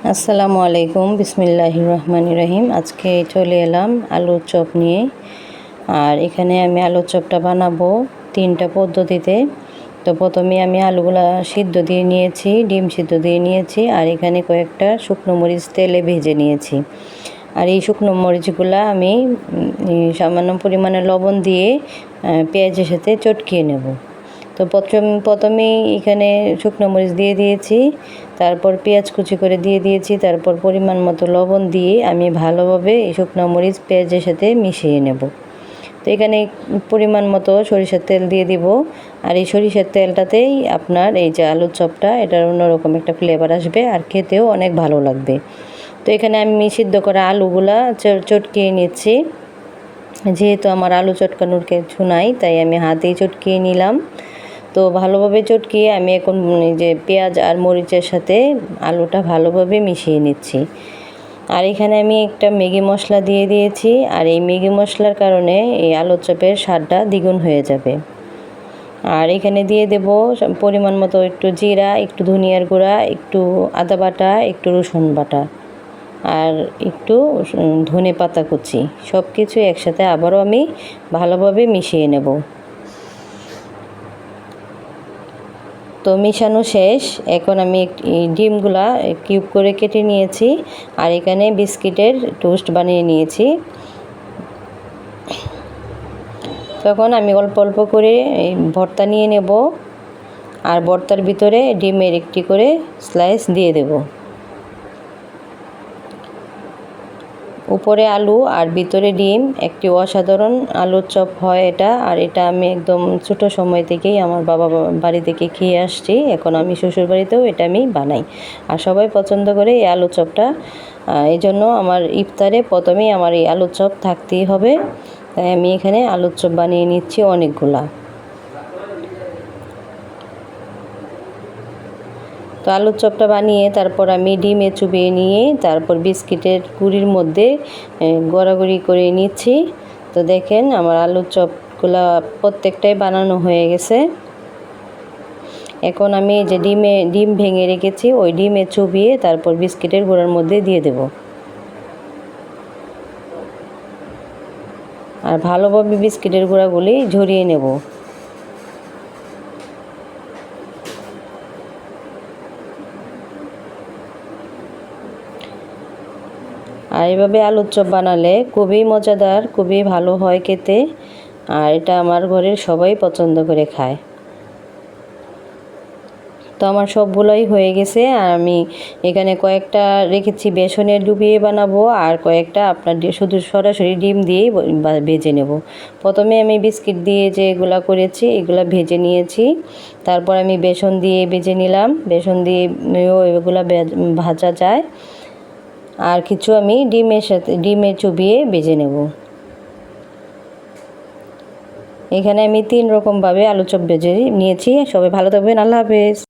আসসালামু আলাইকুম, বিসমিল্লাহির রহমানির রহিম। আজকে চলে এলাম আলুর চপ নিয়ে। আর এখানে আমি আলুর চপটা বানাবো 3টা পদ্ধতিতে। তো প্রথমে আমি আলুগুলা সিদ্ধ দিয়ে নিয়েছি, ডিম সিদ্ধ দিয়ে নিয়েছি, আর এখানে কয়েকটা শুকনো মরিচ তেলে ভেজে নিয়েছি। আর এই শুকনো মরিচগুলা আমি সামান্য পরিমাণে লবণ দিয়ে পেঁয়াজের সাথে চটকিয়ে নেব। তো প্রথমেই এখানে শুকনো মরিচ দিয়ে দিয়েছি, তারপর পেঁয়াজ কুচি করে দিয়ে দিয়েছি, তারপর পরিমাণ মতো লবণ দিয়ে আমি ভালোভাবে এই শুকনো মরিচ পেঁয়াজের সাথে মিশিয়ে নেব। তো এখানে পরিমাণ মতো সরিষার তেল দিয়ে দিব। আর এই সরিষার তেলটাতেই আপনার এই যে আলুর চপটা, এটার অন্যরকম একটা ফ্লেভার আসবে আর খেতেও অনেক ভালো লাগবে। তো এখানে আমি সিদ্ধ করা আলুগুলা চটকিয়ে নিচ্ছি। যেহেতু আমার আলু চটকানোর কিছু নাই, তাই আমি হাতেই চটকিয়ে নিলাম। তো ভালোভাবে চটকিয়ে আমি এখন যে পেঁয়াজ আর মরিচের সাথে আলুটা ভালোভাবে মিশিয়ে নিচ্ছি। আর এখানে আমি একটা ম্যাগি মশলা দিয়ে দিয়েছি, আর এই ম্যাগি মশলার কারণে এই আলুর চপের স্বাদটা দ্বিগুণ হয়ে যাবে। আর এখানে দিয়ে দেব পরিমাণ মতো একটু জিরা, একটু ধনিয়ার গুঁড়া, একটু আদা বাটা, একটু রসুন বাটা, আর একটু ধনে পাতা কুচি। সব কিছু একসাথে আবারও আমি ভালোভাবে মিশিয়ে নেব। তো মিশানো শেষ। এখন আমি ডিমগুলা কিউব করে কেটে নিয়েছি, আর এখানে বিস্কিটের টোস্ট বানিয়ে নিয়েছি। তখন আমি অল্প অল্প করে এই ভর্তা নিয়ে নেব, আর ভর্তার ভিতরে ডিমের একটি করে স্লাইস দিয়ে দেব। উপরে আলু আর ভিতরে ডিম, একটি অসাধারণ আলুর চপ হয় এটা। আর এটা আমি একদম ছোটো সময় থেকেই আমার বাবা বাড়ি থেকে খেয়ে আসছি। এখন আমি শ্বশুর বাড়িতেও এটা আমি বানাই, আর সবাই পছন্দ করে এই আলুর চপটা। এই জন্য আমার ইফতারে প্রথমেই আমার এই আলুর চপ থাকতেই হবে। তাই আমি এখানে আলুর চপ বানিয়ে নিচ্ছি অনেকগুলা। তো আলুর চপটা বানিয়ে তারপর আমি ডিমে চুবিয়ে নিয়ে তারপর বিস্কিটের গুঁড়ির মধ্যে গড়াগড়ি করে নিচ্ছি। তো দেখেন আমার আলুর চপগুলা প্রত্যেকটাই বানানো হয়ে গেছে। এখন আমি যে ডিম ভেঙে রেখেছি, ওই ডিমে চুবিয়ে তারপর বিস্কিটের গুঁড়ার মধ্যে দিয়ে দেব। আর ভালোভাবে বিস্কিটের গুঁড়াগুলি ঝরিয়ে নেব। আর এভাবে আলুর চপ বানালে খুবই মজাদার, খুবই ভালো হয় খেতে। আর এটা আমার ঘরের সবাই পছন্দ করে খায়। তো আমার সবগুলোই হয়ে গেছে। আর আমি এখানে কয়েকটা রেখেছি বেসনের ডুবিয়ে বানাবো, আর কয়েকটা আপনার শুধু সরাসরি ডিম দিয়েই ভেজে নেব। প্রথমে আমি বিস্কিট দিয়ে যেগুলা করেছি এগুলা ভেজে নিয়েছি, তারপর আমি বেসন দিয়ে ভেজে নিলাম। বেসন দিয়ে এগুলা ভাজা যায়। আর কিছু আমি ডিমে চুবিয়ে ভেজে নেব। এখানে আমি 3 রকমভাবে আলু চপ ভেজে নিয়েছি। সবাই ভালো থাকবেন। আল্লাহ হাফেজ।